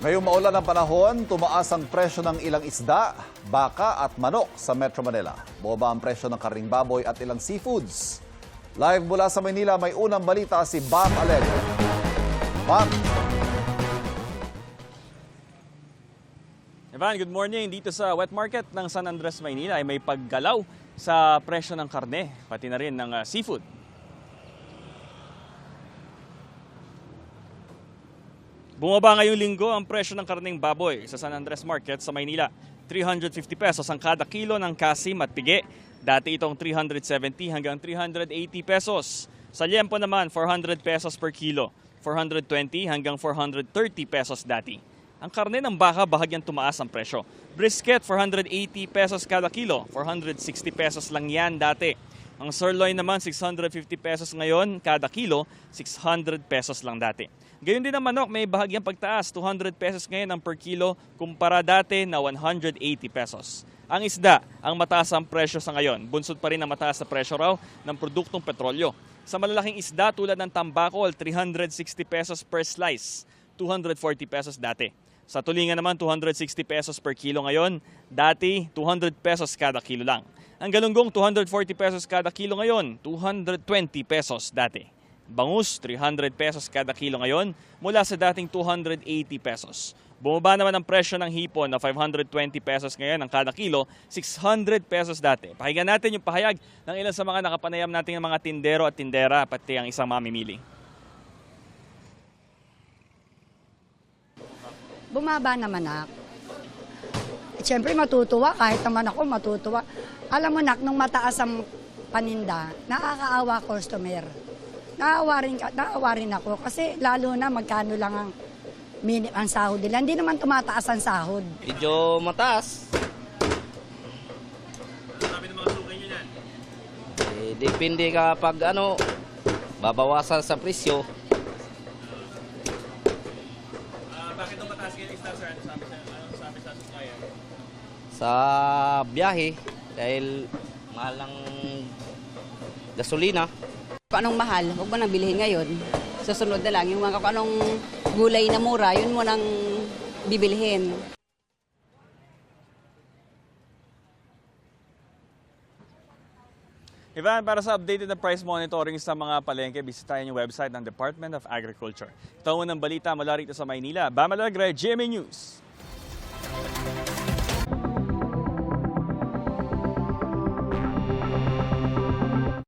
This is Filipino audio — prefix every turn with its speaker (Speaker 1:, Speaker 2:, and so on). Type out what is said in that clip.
Speaker 1: Ngayong maulan ng panahon, tumaas ang presyo ng ilang isda, baka at manok sa Metro Manila. Bumaba ang presyo ng karning baboy at ilang seafoods. Live mula sa Maynila, may unang balita si Bam Alegre. Bam!
Speaker 2: Evan, good morning. Dito sa wet market ng San Andres, Maynila ay may paggalaw sa presyo ng karne, pati na rin ng seafood. Bumaba ngayong linggo ang presyo ng karneng baboy sa San Andres Market sa Maynila. 350 pesos ang kada kilo ng kasim at pigi. Dati itong 370 hanggang 380 pesos. Sa liempo naman, 400 pesos per kilo. 420 hanggang 430 pesos dati. Ang karne ng baka bahagyang tumaas ang presyo. Brisket, 480 pesos kada kilo. 460 pesos lang yan dati. Ang sirloin naman, 650 pesos ngayon kada kilo. 600 pesos lang dati. Gayon din ang manok, may bahagyang pagtaas, 200 pesos ngayon ang per kilo kumpara dati na 180 pesos. Ang isda, ang mataas ang presyo sa ngayon. Bunsod pa rin ang mataas na presyo raw ng produktong petrolyo. Sa malalaking isda tulad ng tambakol, 360 pesos per slice, 240 pesos dati. Sa tulingan naman, 260 pesos per kilo ngayon, dati 200 pesos kada kilo lang. Ang galunggong, 240 pesos kada kilo ngayon, 220 pesos dati. Bangus, 300 pesos kada kilo ngayon mula sa dating 280 pesos. Bumaba naman ang presyo ng hipon na 520 pesos ngayon ang kada kilo, 600 pesos dati. Pakinggan natin yung pahayag ng ilan sa mga nakapanayam nating mga tindero at tindera pati ang isang mamimili.
Speaker 3: Bumaba naman nak. Siyempre matutuwa, kahit naman ako matutuwa. Alam mo nak, nung mataas ang paninda, nakakaawa customer. Naawa rin ako kasi lalo na magkano lang ang sahod nila. Hindi naman tumataas ang sahod.
Speaker 4: Medyo mataas.
Speaker 2: Sabi ng mga sukay nyo yan?
Speaker 4: Depende kapag babawasan sa presyo.
Speaker 2: Bakit nung mataas kayo isda, sir? Ano sabi sa supplier?
Speaker 4: Sa biyahe, dahil mahal ng gasolina.
Speaker 5: Kung anong mahal, huwag mo nang bilhin ngayon. Susunod na lang. Yung mga kung anong gulay na mura, yun mo nang bibilhin.
Speaker 2: Ivan, para sa updated na price monitoring sa mga palengke, bisitahin yung website ng Department of Agriculture. Ito ang unang balita mula rito sa Maynila. Bam Alegre, GMA News.